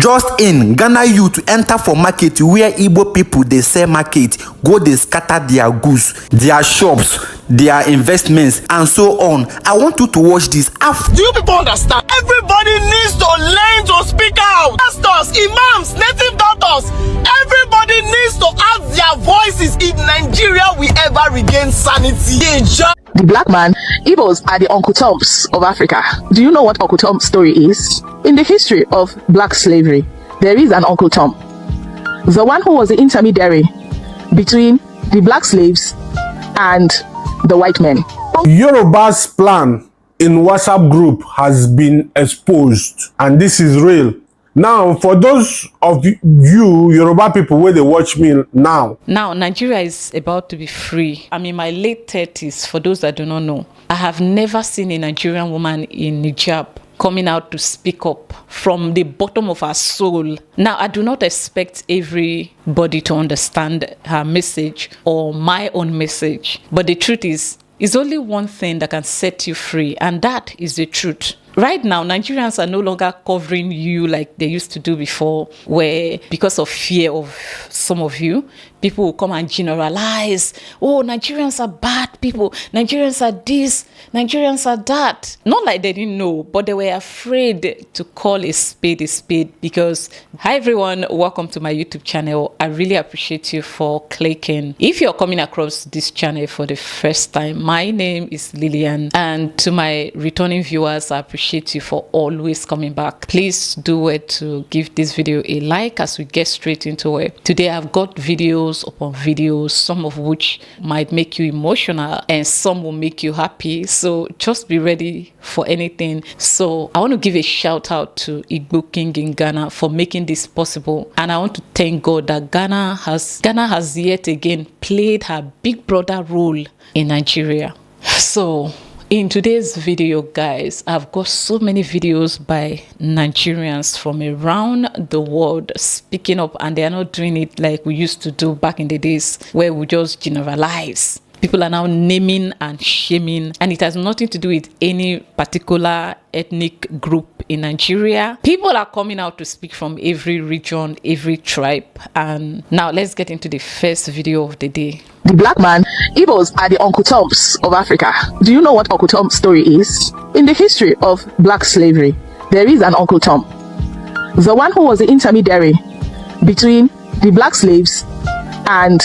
Just in Ghana youth enter for market where Igbo people they sell market, go they scatter their goods, their shops, their investments and so on. I want you to watch this. Do you people understand? Everybody needs to learn to speak out. Pastors, imams, native doctors, everybody needs to add their voices. If Nigeria will ever regain sanity. The black man, Igbos are the Uncle Toms of Africa. Do you know what Uncle Tom's story is? In the history of black slavery, there is an Uncle Tom. The one who was the intermediary between the black slaves and the white men. Yoruba's plan in WhatsApp group has been exposed, and this is real. Now, for those of you Yoruba people where they watch me now. Now, Nigeria is about to be free. I'm in my late 30s, for those that do not know. I have never seen a Nigerian woman in hijab coming out to speak up from the bottom of her soul. Now, I do not expect everybody to understand her message or my own message. But the truth is, it's only one thing that can set you free, and that is the truth. Right now, Nigerians are no longer covering you like they used to do before, where because of fear of some of you, people will come and generalize. Oh, Nigerians are bad people. Nigerians are this. Nigerians are that. Not like they didn't know, but they were afraid to call a spade because, hi everyone, welcome to my YouTube channel. I really appreciate you for clicking. If you're coming across this channel for the first time, my name is Lillian, and to my returning viewers, I appreciate you for always coming back. Please do it to give this video a like as we get straight into it. Today I've got videos upon videos, some of which might make you emotional and some will make you happy, so just be ready for anything. So I want to give a shout out to Igbo King in Ghana for making this possible, and I want to thank God that Ghana has yet again played her big brother role in Nigeria. So in today's video, guys, I've got so many videos by Nigerians from around the world speaking up, and they are not doing it like we used to do back in the days where we just generalize. People are now naming and shaming, and it has nothing to do with any particular ethnic group in Nigeria. People are coming out to speak from every region, every tribe. And now let's get into the first video of the day. The black man, Igbos are the Uncle Toms of Africa. Do you know what Uncle Tom's story is? In the history of black slavery, there is an Uncle Tom. The one who was the intermediary between the black slaves and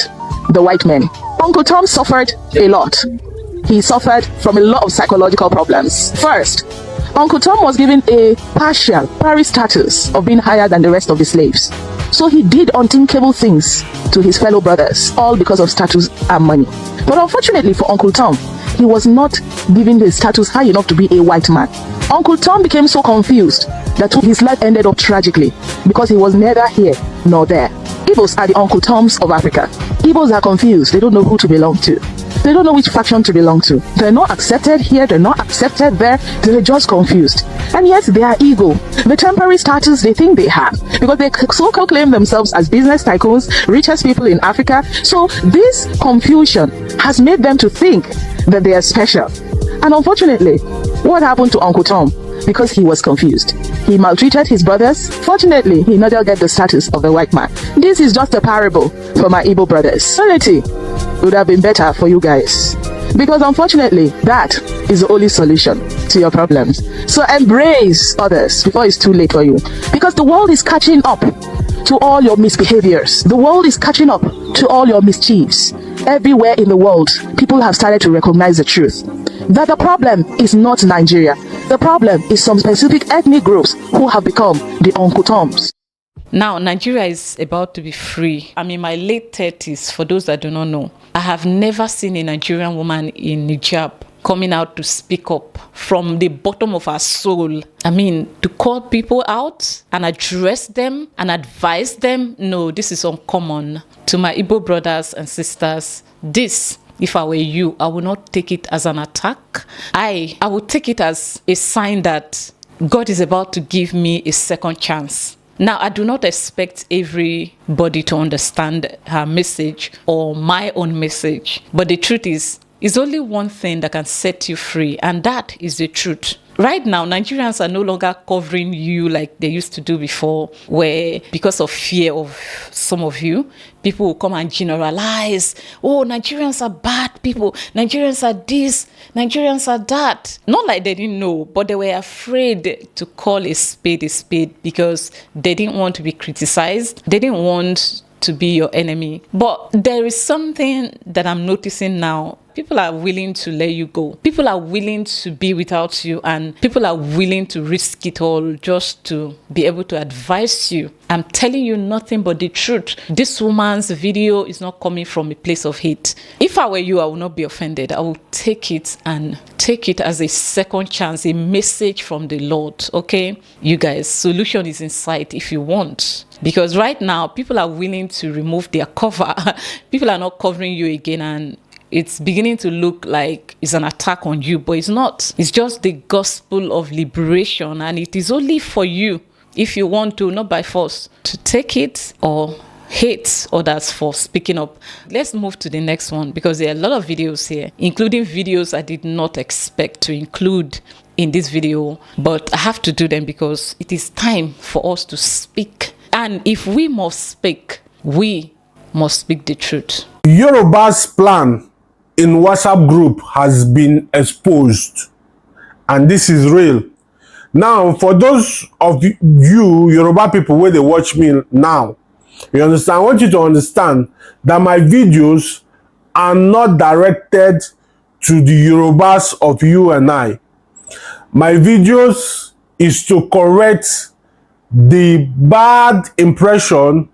the white men. Uncle Tom suffered a lot. He suffered from a lot of psychological problems. First, Uncle Tom was given a partial pari status of being higher than the rest of the slaves. So he did unthinkable things to his fellow brothers, all because of status and money. But unfortunately for Uncle Tom, he was not given the status high enough to be a white man. Uncle Tom became so confused that his life ended up tragically because he was neither here nor there. Igbos are the Uncle Toms of Africa. Igbos are confused. They don't know who to belong to. They don't know which faction to belong to. They're not accepted here. They're not accepted there. They're just confused. And yes, they are ego. The temporary status they think they have, because they so-called claim themselves as business tycoons, richest people in Africa. So this confusion has made them to think that they are special. And unfortunately, what happened to Uncle Tom? Because he was confused, he maltreated his brothers. Fortunately, he never got the status of the white man. This is just a parable for my Igbo brothers. Reality would have been better for you guys, because unfortunately, that is the only solution to your problems. So embrace others before it's too late for you, because the world is catching up to all your misbehaviors. The world is catching up to all your mischiefs. Everywhere in the world, people have started to recognize the truth that the problem is not Nigeria. The problem is some specific ethnic groups who have become the Uncle Toms. Now, Nigeria is about to be free. I'm in my late 30s, for those that do not know. I have never seen a Nigerian woman in hijab coming out to speak up from the bottom of her soul. I mean, to call people out and address them and advise them. No, this is uncommon. To my Igbo brothers and sisters, this, if I were you, I would not take it as an attack. I would take it as a sign that God is about to give me a second chance. Now, I do not expect everybody to understand her message or my own message. But the truth is, it's only one thing that can set you free, and that is the truth. right now, Nigerians are no longer covering you like they used to do before, where because of fear of some of you, people will come and generalize. Oh, Nigerians are bad people. Nigerians are this. Nigerians are that. Not like they didn't know, but they were afraid to call a spade because they didn't want to be criticized. They didn't want to be your enemy. But there is something that I'm noticing now. People are willing to let you go. People are willing to be without you, and people are willing to risk it all just to be able to advise you. I'm telling you nothing but the truth. This woman's video is not coming from a place of hate. If I were you, I would not be offended. I would take it and take it as a second chance, a message from the Lord. Okay, you guys, solution is in sight if you want. Because right now, people are willing to remove their cover. People are not covering you again, and it's beginning to look like it's an attack on you, but it's not. It's just the gospel of liberation, and it is only for you, if you want to, not by force, to take it or hate others for speaking up. Let's move to the next one, because there are a lot of videos here, including videos I did not expect to include in this video, but I have to do them because it is time for us to speak. And if we must speak, we must speak the truth. Yoruba's plan in WhatsApp group has been exposed, and this is real. Now, for those of you Yoruba people where they watch me now, you understand, I want you to understand that my videos are not directed to the Yorubas of you and I. My videos is to correct the bad impression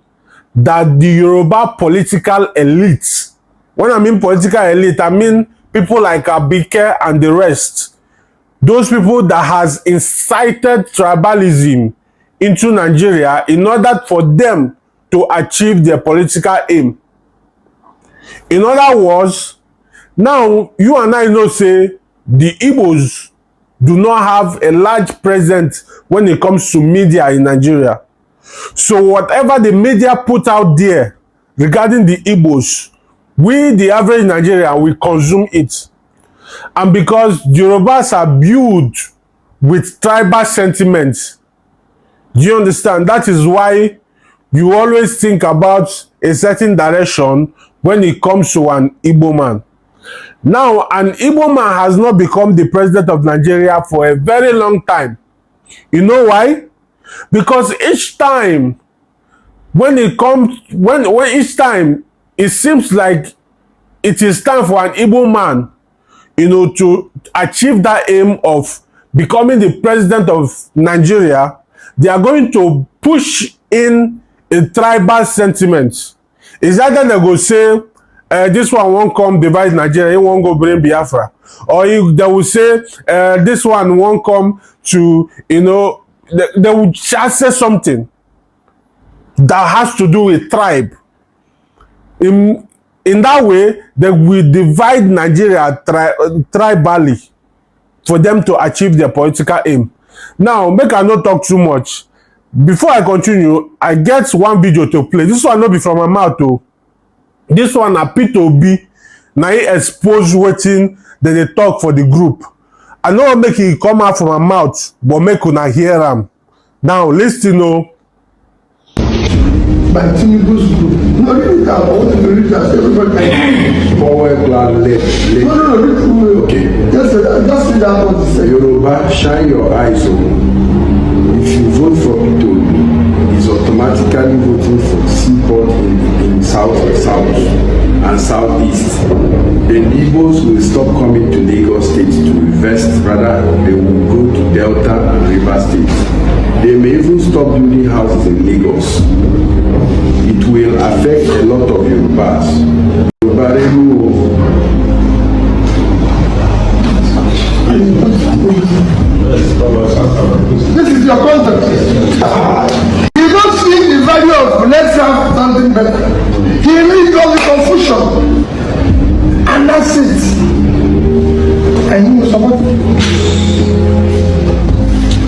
that the Yoruba political elite, when I mean political elite, I mean people like Abike and the rest, those people that has incited tribalism into Nigeria in order for them to achieve their political aim. In other words, now you and I know say the Igbos do not have a large presence when it comes to media in Nigeria. So whatever the media put out there regarding the Igbos, we, the average Nigerian, we consume it. And because Yorubas are built with tribal sentiments, do you understand? That is why you always think about a certain direction when it comes to an Igbo man. Now, an Igbo man has not become the president of Nigeria for a very long time. You know why? Because each time when each time it seems like it is time for an Igbo man, you know, to achieve that aim of becoming the president of Nigeria, they are going to push in a tribal sentiment. Is that then they go say, this one won't come divide Nigeria, he won't go bring Biafra. Or they will say, this one won't come to, you know, they will just say something that has to do with tribe. In that way, they will divide Nigeria tribally for them to achieve their political aim. Now, make I not talk too much. Before I continue, I get one video to play. This one not be from my mouth though. This one a P2B. Now he expose wetin that they talk for the group. I know make it come out from my mouth, but make una hear am. Now listen o. By Tinubu's group. No, read it out. I want to read that. Everybody. Forward plan left. No, read through it. Okay. Just read out what he said. Yoruba, shine your eyes on. If you vote for P2B, it's automatically voting for Seaport in South and Southeast. The Igbos will stop coming to Lagos State to invest, rather they will go to Delta and River State. They may even stop building houses in Lagos. It will affect a lot of Yorubas. This is your content. You don't see the value of let's have something better. He really got the confusion. And that's it. And you support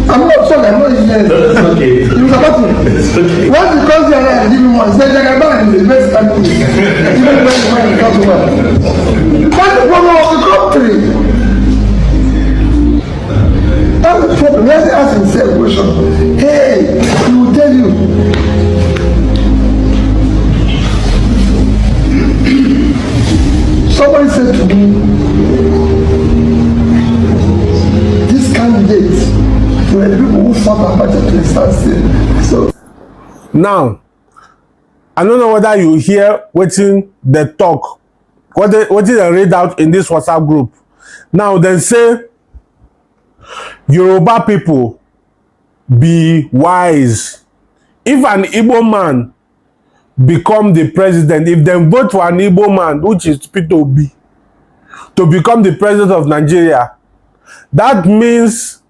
I'm not sorry, I'm not even It's okay. You support me. It's okay. Once you come here and give me one, say Jagaban is the best country. Even when it comes to well. That's the problem of the country. question. Hey, he will tell you. Somebody said to me, this candidate, were the people who fought about the start still. So now, I don't know whether you hear wetin the talk, what they read out in this WhatsApp group. Now they say Yoruba people be wise. If an Igbo man become the president, if they vote for an Igbo man, which is Peter Obi, to become the president of Nigeria, that means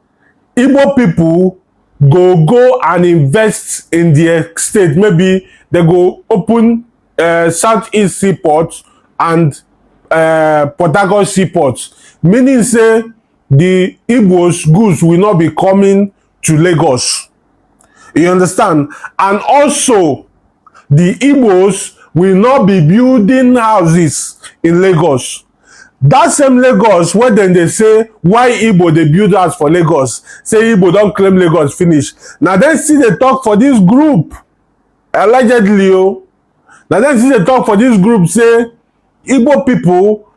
Igbo people go and invest in their state. Maybe they go open Southeast Seaport and Port Harcourt Seaport. Meaning say the Igbo's goods will not be coming to Lagos. You understand? And also the Igbos will not be building houses in Lagos. That same Lagos, where then they say, why Igbo they build house for Lagos? Say Igbo don't claim Lagos finish. Now then see they talk for this group. Allegedly, oh. Now then see they talk for this group, say, Igbo people,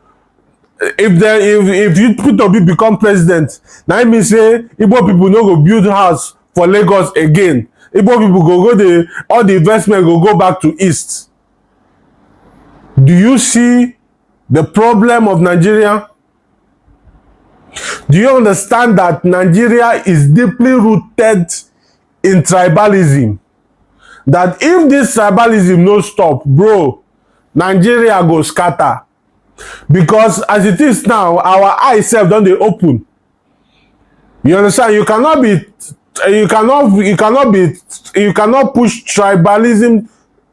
if you Peter Obi become president, now it means say, Igbo people no go build house for Lagos again. Igbo people go all the investment go back to East. Do you see the problem of Nigeria? Do you understand that Nigeria is deeply rooted in tribalism? That if this tribalism no stop, bro, Nigeria go scatter. Because as it is now, our eyes self don't they open. You understand? You cannot push tribalism.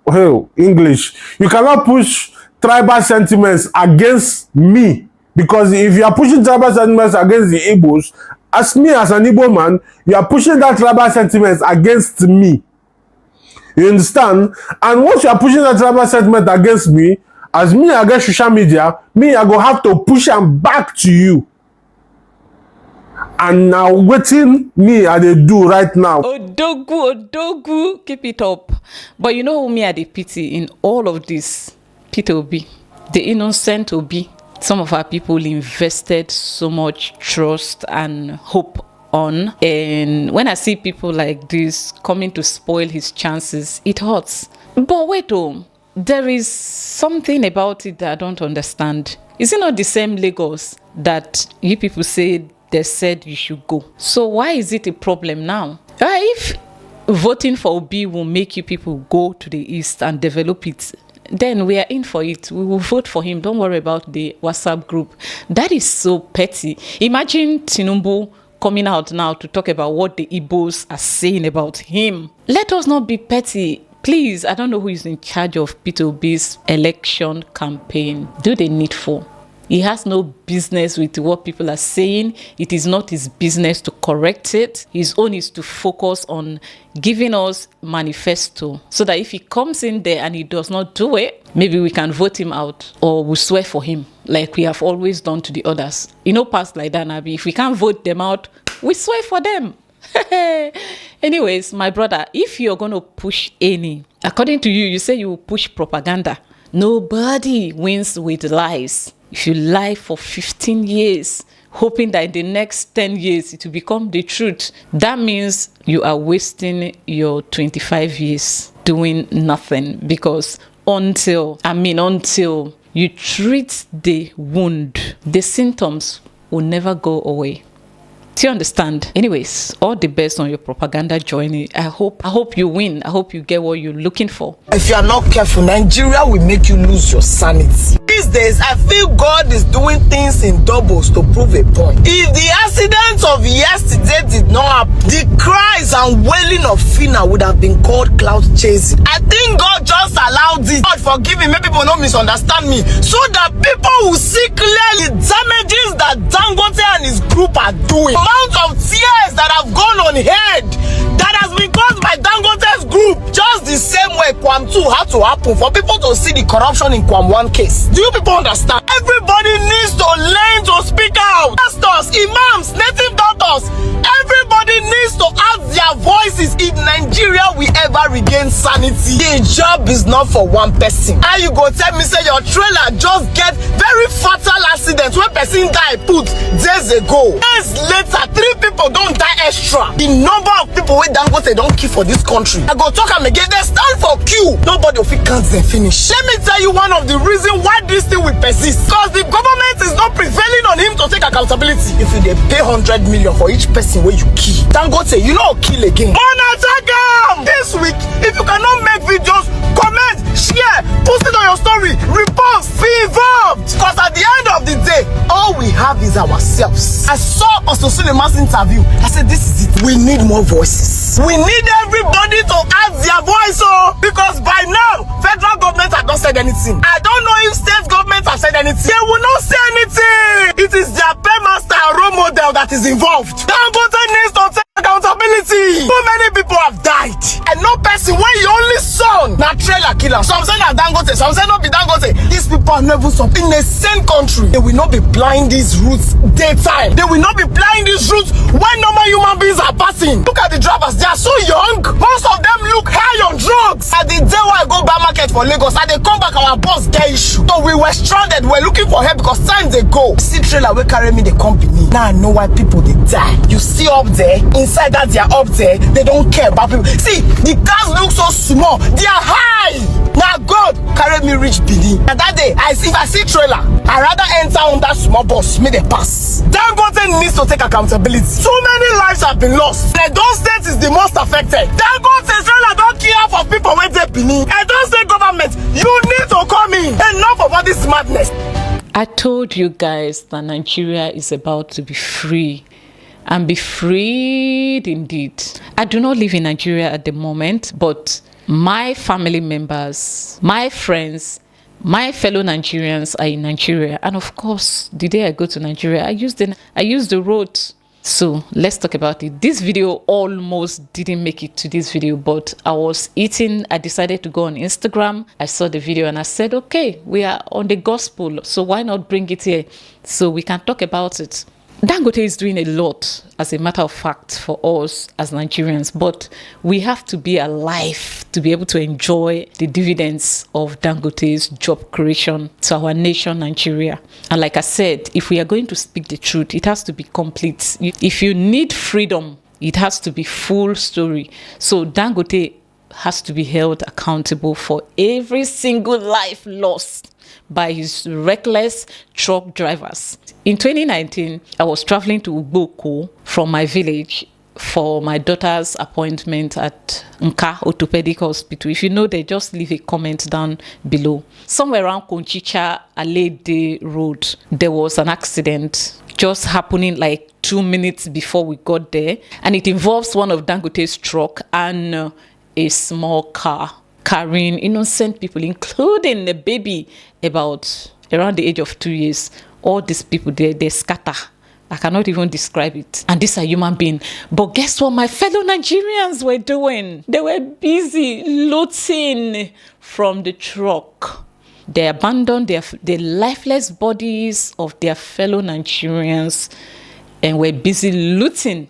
Oh, English. You cannot push tribal sentiments against me, because if you are pushing tribal sentiments against the Igbos, as me as an Igbo man, you are pushing that tribal sentiments against me. You understand? And once you are pushing that tribal sentiment against me, as me against social media, me I go have to push them back to you. And now waiting me I they do right now. Odogu, keep it up. But you know who me I the pity in all of this? Peter Obi, the innocent Obi. Some of our people invested so much trust and hope on, and when I see people like this coming to spoil his chances, it hurts. But wait, there is something about it that I don't understand. Is it not the same Lagos that you people say they said you should go? So why is it a problem now? If voting for Obi will make you people go to the East and develop it, then we are in for it. We will vote for him. Don't worry about the WhatsApp group. That is so petty. Imagine Tinubu coming out now to talk about what the Igbos are saying about him. Let us not be petty. Please, I don't know who is in charge of Peter Obi's election campaign. Do the needful. He has no business with what people are saying. It is not his business to correct it. His own is to focus on giving us manifesto, so that if he comes in there and he does not do it, maybe we can vote him out or we'll swear for him like we have always done to the others. You know, past like that, Nabi. If we can't vote them out, we swear for them. Anyways, my brother, if you're going to push any, according to you, you say you will push propaganda. Nobody wins with lies. If you lie for 15 years, hoping that in the next 10 years it will become the truth, that means you are wasting your 25 years doing nothing. Because until you treat the wound, the symptoms will never go away. Do you understand? Anyways, all the best on your propaganda journey. I hope you win. I hope you get what you're looking for. If you are not careful, Nigeria will make you lose your sanity. These days, I feel God is doing things in doubles to prove a point. If the accident of yesterday did not happen, the cries and wailing of Fina would have been called cloud chasing. I think God just allowed it. God forgive me, maybe people don't misunderstand me, so that people will see clearly damages that Dangote and his group are doing. Amount of tears that have gone on head that has been caused by Dangote's group. Just the same way Kwam 2 had to happen for people to see the corruption in Kwam 1 case. Do you people understand? Everybody needs to learn to speak out. Pastors, imams, native doctors, every Everybody needs to add their voices if Nigeria will ever regain sanity. The job is not for one person. How you go tell me say your trailer just get very fatal accident when person die put days ago? Days later, 3 people don't die extra. The number of people wey Dangote don't kill for this country, I go talk am again, they stand for queue. Nobody will fit count them finish. Let me tell you one of the reasons why this thing will persist. Because the government is not prevailing on him to take accountability. If you dey pay 100 million for each person wey you kill, Dangote, you know kill again. On attack am! This week, if you cannot make videos, comment, share, post it on your story, repost, be involved. Because at the end of the day, all we have is ourselves. I saw Ososunima's interview. I said, this is it. We need more voices. We need everybody to add their voice, because by now, federal government have not said anything. I don't know if state government have said anything. They will not say anything. It is their paymaster and role model that is involved. Dangote needs to take accountability. So many people have died. And no person when your only son na trailer killer. Some say na Dangote, some say not be Dangote. These people are never in a same country. They will not be plying these routes daytime. They will not be plying these routes when normal human beings are passing. Look at the drivers, they are so young. Most of them look high on drugs. At the day when I go buy market for Lagos, and they come back, our boss get issue. So we were stranded, we were looking for help because time they go. See trailer will carry me the company. Now I know why people they die. You see up there, inside that they are up there, they don't care about people. See, the cars look so small, they are high. Now God carry me reach Benin. And that day, if I see trailer, I rather enter on that small bus, make they pass. Dangote needs to take accountability. So many lives have been lost. Edo State is the most affected. Dangote trailer don't care for people when they Benin. Edo State government, you need to come in. Enough of all this madness. I told you guys that Nigeria is about to be free and be freed indeed. I do not live in Nigeria at the moment, but my family members, my friends, my fellow Nigerians are in Nigeria. And of course, the day I go to Nigeria, I use the road. So let's talk about it. This video almost didn't make it to this video, but I was eating. I decided to go on Instagram. I saw the video and I said, okay, we are on the gospel, so why not bring it here so we can talk about it. Dangote is doing a lot, as a matter of fact, for us as Nigerians, but we have to be alive to be able to enjoy the dividends of Dangote's job creation to our nation, Nigeria. And like I said, if we are going to speak the truth, it has to be complete. If you need freedom, it has to be full story. So Dangote has to be held accountable for every single life lost by his reckless truck drivers. In 2019, I was traveling to Ugbo from my village for my daughter's appointment at Nka Orthopedic Hospital. If you know, they just leave a comment down below. Somewhere around Konchicha Alede Road, there was an accident just happening like 2 minutes before we got there, and it involves one of Dangote's truck and a small car carrying innocent people, including a baby about around the age of 2 years. All these people, they scatter. I cannot even describe it. And these are human beings. But guess what my fellow Nigerians were doing? They were busy looting from the truck. They abandoned the lifeless bodies of their fellow Nigerians and were busy looting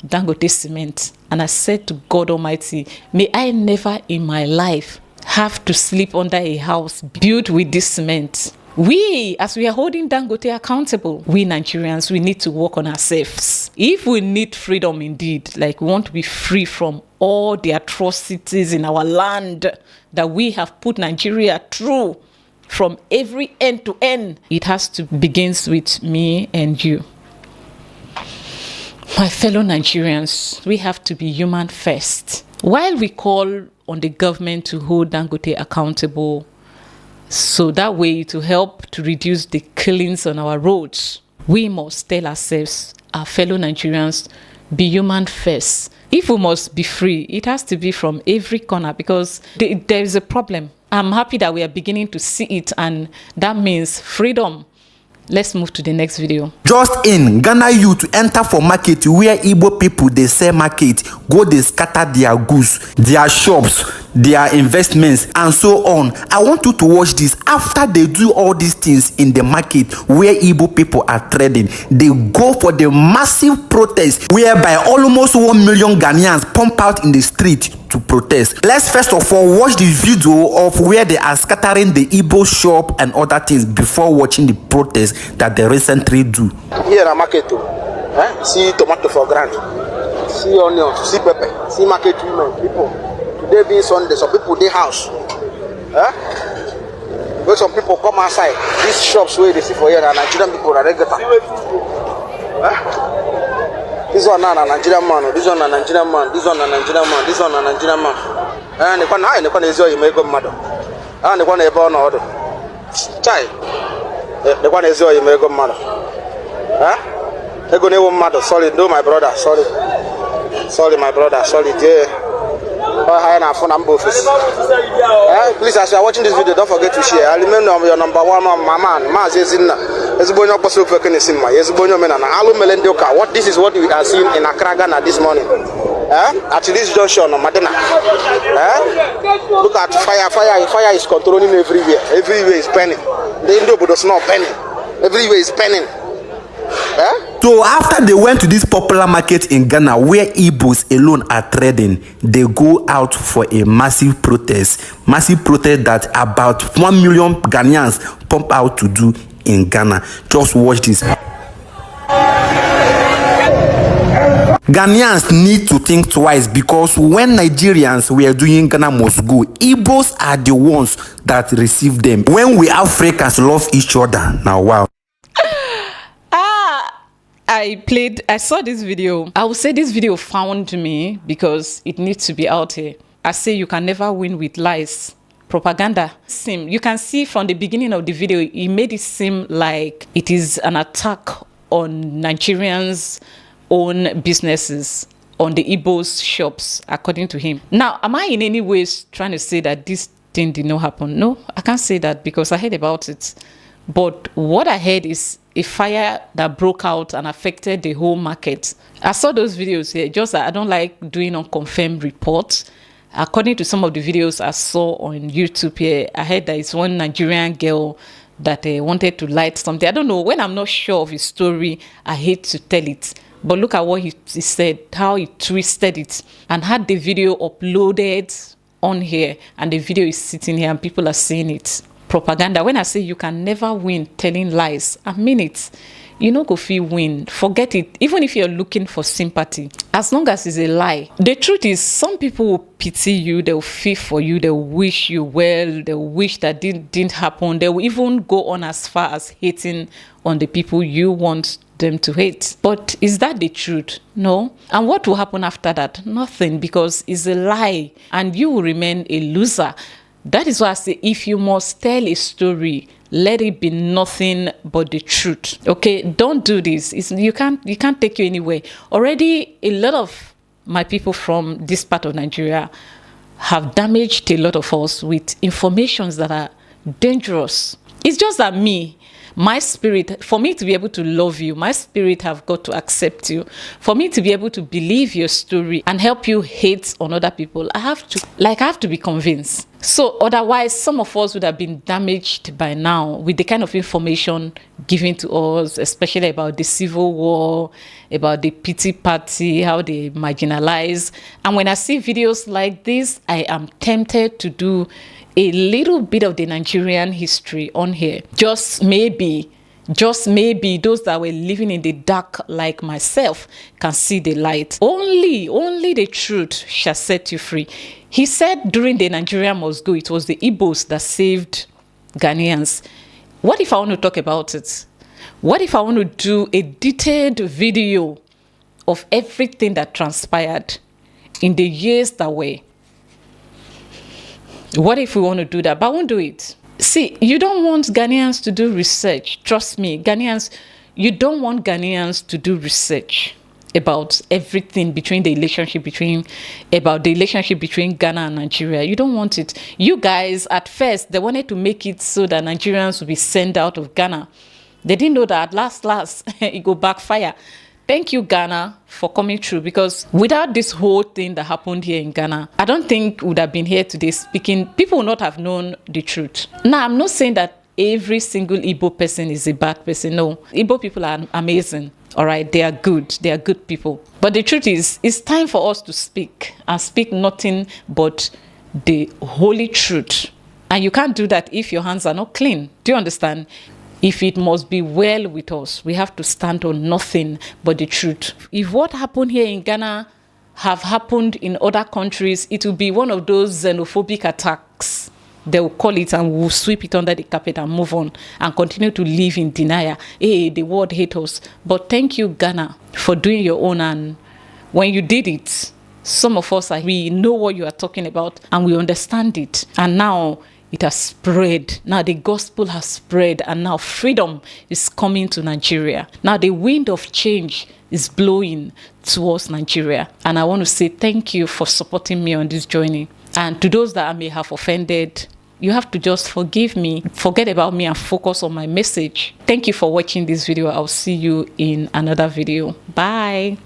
Dangote cement. And I said to God Almighty, may I never in my life have to sleep under a house built with this cement. We, as we are holding Dangote accountable, we Nigerians, we need to work on ourselves. If we need freedom indeed, like we want to be free from all the atrocities in our land that we have put Nigeria through from every end to end, it has to begin with me and you. My fellow Nigerians, we have to be human first. While we call on the government to hold Dangote accountable, so that way to help to reduce the killings on our roads, we must tell ourselves, our fellow Nigerians, be human first. If we must be free, it has to be from every corner, because there is a problem. I'm happy that we are beginning to see it, and that means freedom. Let's move to the next video. Just in, Ghana youth enter for market where Igbo people they sell market, go they scatter their goods, their shops, their investments, and so on. I want you to watch this. After they do all these things in the market where Igbo people are trading, they go for the massive protest whereby almost 1 million Ghanaians pump out in the street to protest. Let's first of all watch the video of where they are scattering the Igbo shop and other things before watching the protest that they recently do. Here na market, see tomato for grand, see onions, see pepper, see market women, people. Today being Sunday, some people they house. When some people come outside, these shops where they see for here, Nigerian people are regular. This one na Nigerian man, this one na Nigerian man, this one na Nigerian man, this one na Nigerian man. And the one is you make a mother. And the one is born order. Chai. The one is you make a mother. They go never mother. Sorry, no, my brother. Sorry. Sorry, my brother. Sorry, dear. Please, as you are watching this video, don't forget to share. I remember your number one man, what this is what we are seeing in Accra, Ghana this morning. At this junction, Madina. Look at fire is controlling everywhere. Everywhere is burning. The Indo does not burning. Everywhere is burning. So after they went to this popular market in Ghana where Igbos alone are trading, they go out for a massive protest that about 1 million Ghanaians pump out to do in Ghana. Just watch this. Ghanaians need to think twice, because when Nigerians were doing Ghana Must Go, Igbos are the ones that receive them. When we Africans love each other, now wow. I saw this video. I would say this video found me because it needs to be out here. I say you can never win with lies. Propaganda. You can see from the beginning of the video, he made it seem like it is an attack on Nigerians' own businesses, on the Igbo's shops, according to him. Now, am I in any ways trying to say that this thing did not happen? No, I can't say that because I heard about it. But what I heard is a fire that broke out and affected the whole market. I saw those videos here, just that I don't like doing unconfirmed reports. According to some of the videos I saw on YouTube here, I heard that it's one Nigerian girl that wanted to light something. I don't know, when I'm not sure of his story, I hate to tell it. But look at what he said, how he twisted it, and had the video uploaded on here, and the video is sitting here and people are seeing it. Propaganda. When I say you can never win telling lies, I mean it. You know, go feel win. Forget it. Even if you're looking for sympathy, as long as it's a lie. The truth is, some people will pity you, they'll feel for you, they'll wish you well, they'll wish that didn't happen. They will even go on as far as hating on the people you want them to hate. But is that the truth? No. And what will happen after that? Nothing, because it's a lie and you will remain a loser. That is why I say, if you must tell a story, let it be nothing but the truth. Okay, don't do this. You can't take you anywhere. Already, a lot of my people from this part of Nigeria have damaged a lot of us with informations that are dangerous. It's just that my spirit, for me to be able to love you, my spirit have got to accept you. For me to be able to believe your story and help you hate on other people, I have to be convinced. So otherwise, some of us would have been damaged by now with the kind of information given to us, especially about the civil war, about the pity party, how they marginalize. And when I see videos like this, I am tempted to do a little bit of the Nigerian history on here. Just maybe those that were living in the dark like myself can see the light. Only the truth shall set you free. He said during the Nigeria Must Go, it was the Igbos that saved Ghanaians. What if I want to talk about it? What if I want to do a detailed video of everything that transpired in the years that were? What if we want to do that? But I won't do it. See, you don't want Ghanaians to do research. Trust me, Ghanaians, you don't want Ghanaians to do research about everything between the relationship between Ghana and Nigeria. You don't want it. You guys, at first, they wanted to make it so that Nigerians would be sent out of Ghana. They didn't know that at last, it go backfire. thank you, Ghana, for coming through, because without this whole thing that happened here in Ghana, I don't think we would have been here today speaking. People would not have known the truth. Now, I'm not saying that every single Igbo person is a bad person. No, Igbo people are amazing. All right, they are good. They are good people. But the truth is, it's time for us to speak and speak nothing but the holy truth. And you can't do that if your hands are not clean. Do you understand? If it must be well with us, we have to stand on nothing but the truth. If what happened here in Ghana have happened in other countries, it will be one of those xenophobic attacks. They will call it and we'll sweep it under the carpet and move on and continue to live in denial. Hey, the world hates us. But thank you, Ghana, for doing your own. And when you did it, some of us, we know what you are talking about and we understand it. And now it has spread. Now the gospel has spread and now freedom is coming to Nigeria. Now the wind of change is blowing towards Nigeria. And I want to say thank you for supporting me on this journey. And to those that I may have offended, you have to just forgive me, forget about me and focus on my message. Thank you for watching this video. I'll see you in another video. Bye.